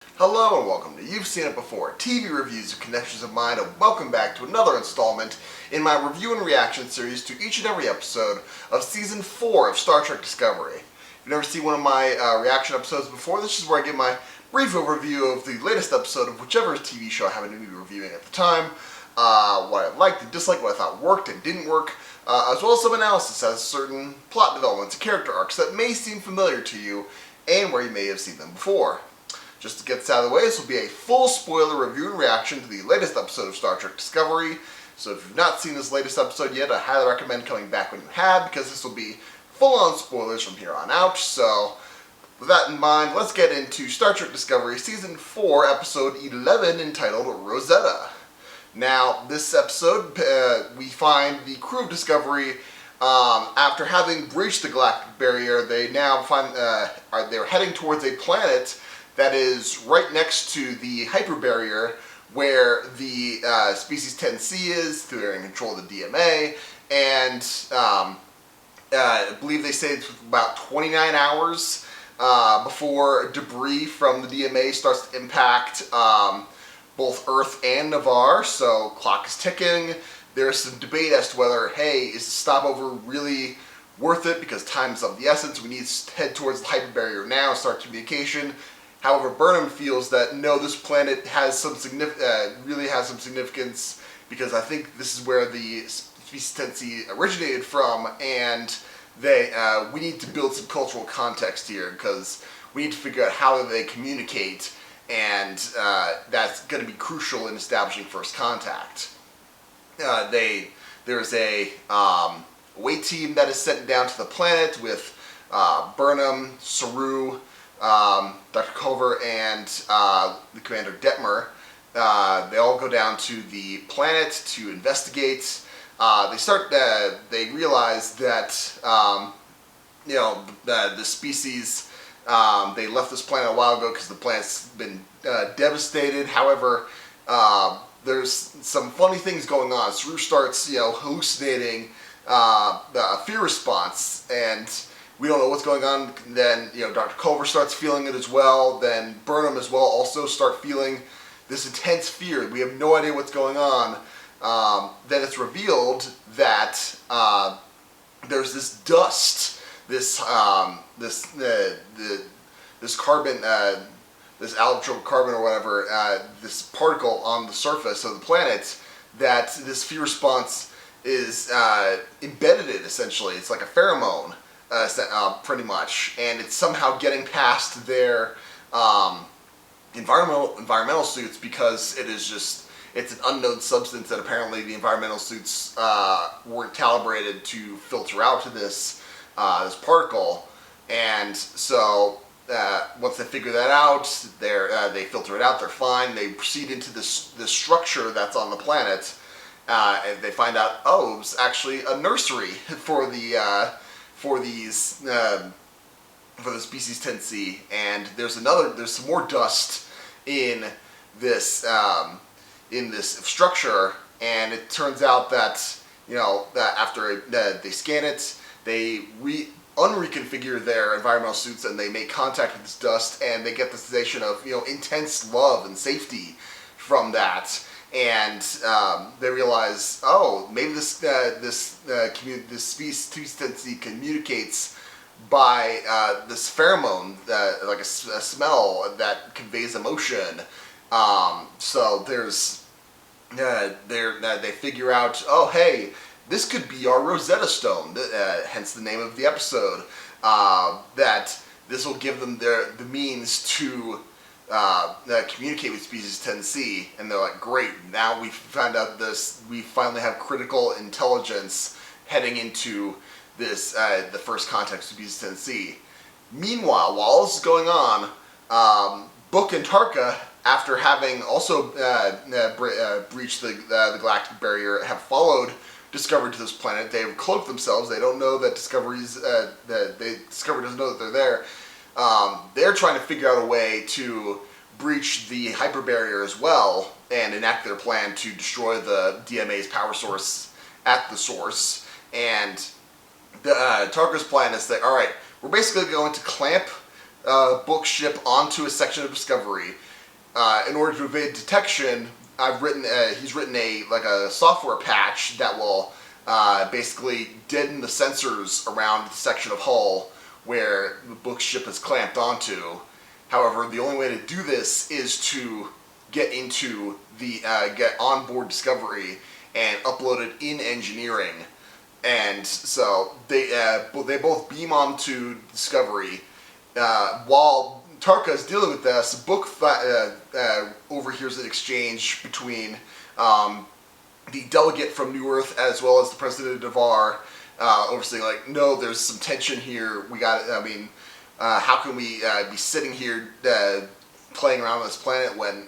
Hello and welcome to You've Seen It Before, TV Reviews of Connections of Mind, and welcome back to another installment in my review and reaction series to each and every episode of Season 4 of Star Trek Discovery. If you've never seen one of my reaction episodes before, this is where I give my brief overview of the latest episode of whichever TV show I happen to be reviewing at the time, what I liked and disliked, what I thought worked and didn't work, as well as some analysis as certain plot developments and character arcs that may seem familiar to you and where you may have seen them before. Just to get this out of the way, this will be a full spoiler review and reaction to the latest episode of Star Trek Discovery. So if you've not seen this latest episode yet, I highly recommend coming back when you have, because this will be full-on spoilers from here on out. So with that in mind, let's get into Star Trek Discovery Season 4, Episode 11, entitled Rosetta. Now, this episode, we find the crew of Discovery, after having breached the galactic barrier, they now find they're heading towards a planet that is right next to the hyperbarrier where the species 10C is. They're in control of the DMA, and I believe they say it's about 29 hours before debris from the DMA starts to impact both Earth and Navarre, so clock is ticking. There's some debate as to whether, hey, is the stopover really worth it because time's of the essence, we need to head towards the hyperbarrier now and start communication. However, Burnham feels that no, this planet has some really has some significance, because I think this is where the species 10C originated from, and we need to build some cultural context here, because we need to figure out how they communicate, and that's going to be crucial in establishing first contact. There's a away team that is sent down to the planet with Burnham, Saru, Dr. Culver, and the Commander Detmer. They all go down to the planet to investigate. They realize that the species, they left this planet a while ago because the planet's been devastated. However, there's some funny things going on. Saru starts hallucinating a fear response, and we don't know what's going on. Then, Dr. Culver starts feeling it as well. Then Burnham as well also start feeling this intense fear. We have no idea what's going on. Then it's revealed that there's this dust, this carbon, this allotropic carbon or whatever, this particle on the surface of the planet that this fear response is embedded in, essentially. It's like a pheromone. Pretty much, and it's somehow getting past their environmental suits, because it's an unknown substance that apparently the environmental suits weren't calibrated to filter out to this particle, and so once they figure that out, they filter it out. They're fine. They proceed into this structure that's on the planet, and they find out, oh, it was actually a nursery for the species 10C, and there's some more dust in this structure, and it turns out that that after they scan it, they unreconfigure their environmental suits, and they make contact with this dust, and they get the sensation of intense love and safety from that. And they realize, oh, maybe this species 10C communicates by this pheromone, like a smell that conveys emotion. So they figure out, oh, hey, this could be our Rosetta Stone, hence the name of the episode. That this will give them the means to communicate with species 10C, and they're like, great, now we found out this, we finally have critical intelligence heading into this, the first contact with species 10C. Meanwhile, while all this is going on, Book and Tarka, after having also breached the galactic barrier, have followed Discovery to this planet. They have cloaked themselves. They don't know that Discovery doesn't know that they're there. They're trying to figure out a way to breach the hyperbarrier as well and enact their plan to destroy the DMA's power source at the source. And Tarka's plan is that, all right, we're basically going to clamp Book's ship onto a section of Discovery. in order to evade detection, he's written a software patch that will basically deaden the sensors around the section of hull where the Book's ship is clamped onto. However, the only way to do this is to get onboard Discovery and upload it in engineering. And so they both beam onto Discovery. While Tarka is dealing with this, Book overhears an exchange between the delegate from New Earth as well as the president of Devar, overseeing no, there's some tension here. How can we be sitting here playing around on this planet when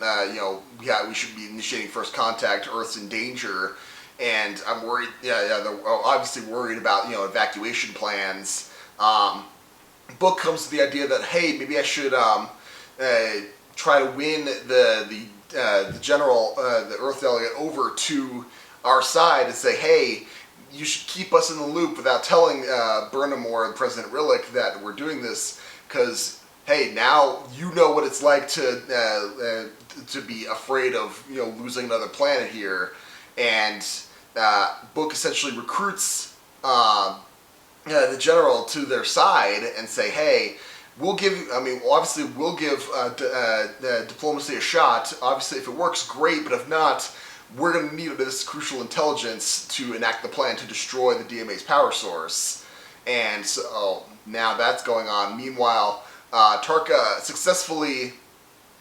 we should be initiating first contact? Earth's in danger, and I'm worried. They're obviously worried about evacuation plans. Book comes to the idea that, hey, maybe I should try to win the general, the Earth delegate, over to our side and say, hey, you should keep us in the loop without telling Burnham or President Rillick that we're doing this, because hey, now you know what it's like to be afraid of losing another planet here. And Book essentially recruits the general to their side and say, hey, we'll give diplomacy a shot. Obviously, if it works, great, but if not, we're going to need this crucial intelligence to enact the plan to destroy the DMA's power source. And so now that's going on. Meanwhile, Tarka successfully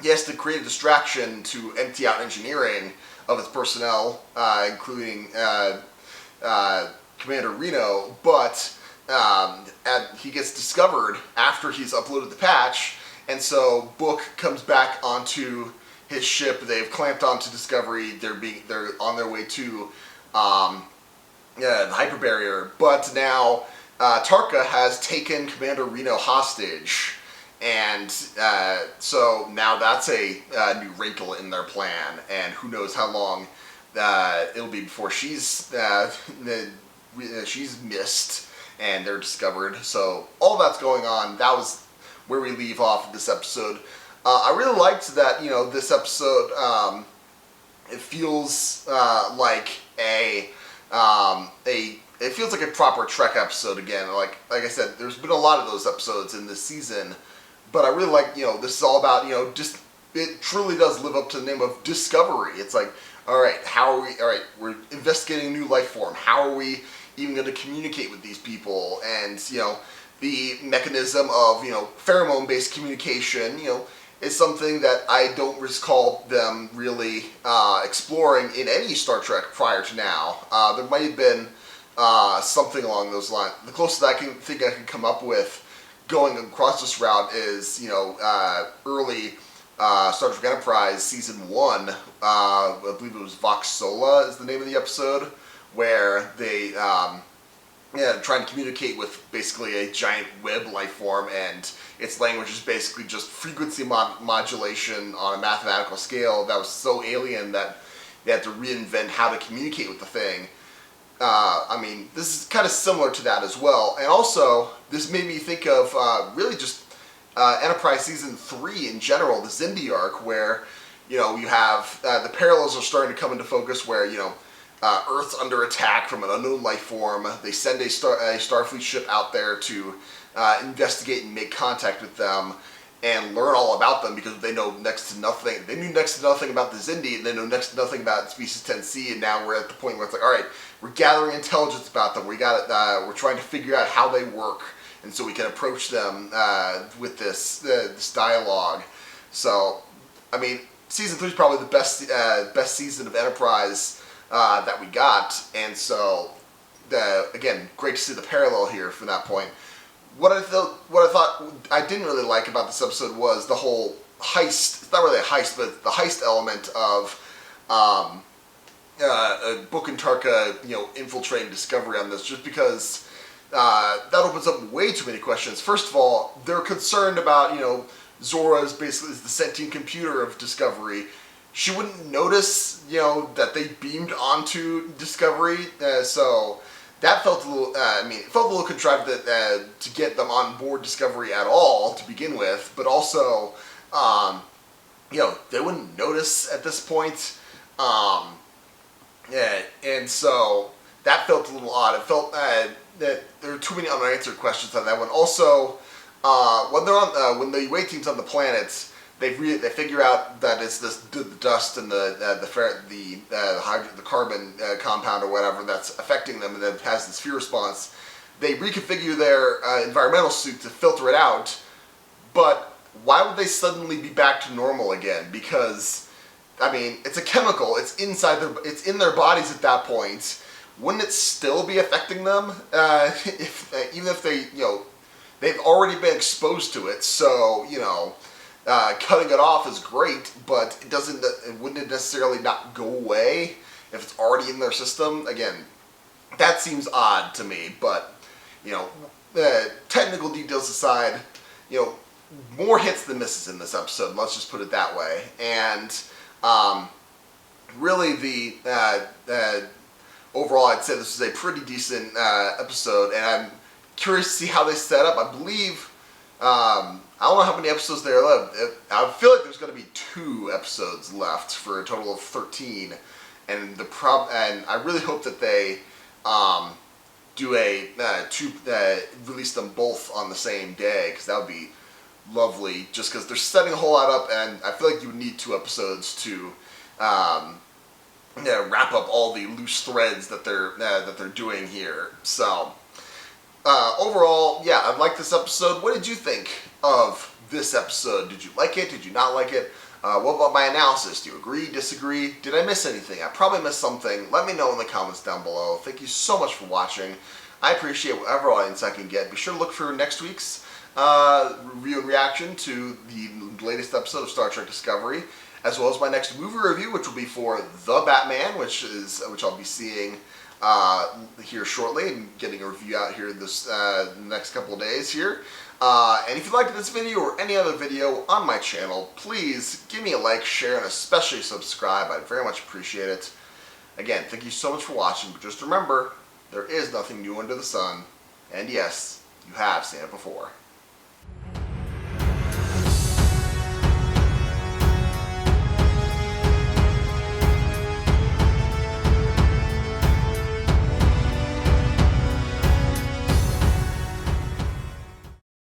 has to create a distraction to empty out engineering of its personnel, including Commander Reno, but he gets discovered after he's uploaded the patch, and so Book comes back onto his ship. They've clamped onto Discovery. They're on their way to the hyperbarrier, but now Tarka has taken Commander Reno hostage, and so now that's a new wrinkle in their plan, and who knows how long it'll be before she's missed and they're discovered. So all that's going on. That was where we leave off this episode. I really liked that, this episode, it feels like it feels like a proper Trek episode again. Like I said, there's been a lot of those episodes in this season, but I really like, this is all about, just, it truly does live up to the name of Discovery. It's like, alright, we're investigating a new life form. How are we even going to communicate with these people? And, the mechanism of, pheromone-based communication, is something that I don't recall them really exploring in any Star Trek prior to now. There might have been something along those lines. The closest I can come up with going across this route is, early Star Trek Enterprise Season 1, I believe it was Vox Sola is the name of the episode, where they trying to communicate with basically a giant web life form, and its language is basically just frequency modulation on a mathematical scale that was so alien that they had to reinvent how to communicate with the thing. This is kind of similar to that as well, and also this made me think of really just Enterprise Season 3 in general, the Xindi arc, where you have the parallels are starting to come into focus, where Earth's under attack from an unknown life form. They send a Starfleet ship out there to investigate and make contact with them and learn all about them, because they know next to nothing. They knew next to nothing about the Xindi, and they know next to nothing about Species 10C, and now we're at the point where it's like, all right, we're gathering intelligence about them. We're trying to figure out how they work, and so we can approach them with this dialogue. So, Season 3 is probably the best season of Enterprise that we got, and so again, great to see the parallel here from that point. What I thought I didn't really like about this episode was the whole heist. It's not really a heist, but the heist element of Book and Tarka, infiltrating Discovery on this, just because that opens up way too many questions. First of all, they're concerned about, Zora is basically the sentient computer of Discovery. She wouldn't notice, that they beamed onto Discovery, so that felt a little, it felt a little contrived to get them on board Discovery at all to begin with, but also, they wouldn't notice at this point. Yeah, and so that felt a little odd. It felt that there were too many unanswered questions on that one. Also, when they're on, when the away team's on the planets, they figure out that it's the dust and the carbon compound or whatever that's affecting them, and that has this fear response. They reconfigure their environmental suit to filter it out, but why would they suddenly be back to normal again? Because, I mean, it's a chemical. It's it's in their bodies at that point. Wouldn't it still be affecting them even if they've already been exposed to it? So cutting it off is great, but wouldn't it necessarily not go away if it's already in their system? Again, that seems odd to me. But technical details aside, more hits than misses in this episode. Let's just put it that way. And really, overall, I'd say this was a pretty decent episode, and I'm curious to see how they set up. I believe, I don't know how many episodes there are left. I feel like there's going to be 2 episodes left for a total of 13, and and I really hope that they do release them both on the same day, because that would be lovely. Just because they're setting a whole lot up, and I feel like you would need 2 episodes to wrap up all the loose threads that they're doing here. So overall, yeah, I like this episode. What did you think of this episode? Did you like it? Did you not like it? What about my analysis? Do you agree, disagree? Did I miss anything? I probably missed something. Let me know in the comments down below. Thank you so much for watching. I appreciate whatever audience I can get. Be sure to look for next week's review and reaction to the latest episode of Star Trek Discovery, as well as my next movie review, which will be for The Batman, which I'll be seeing here shortly, and getting a review out here this next couple of days here. And if you liked this video or any other video on my channel, please give me a like, share, and especially subscribe. I'd very much appreciate it. Again, thank you so much for watching, but just remember, there is nothing new under the sun, and yes, you have seen it before.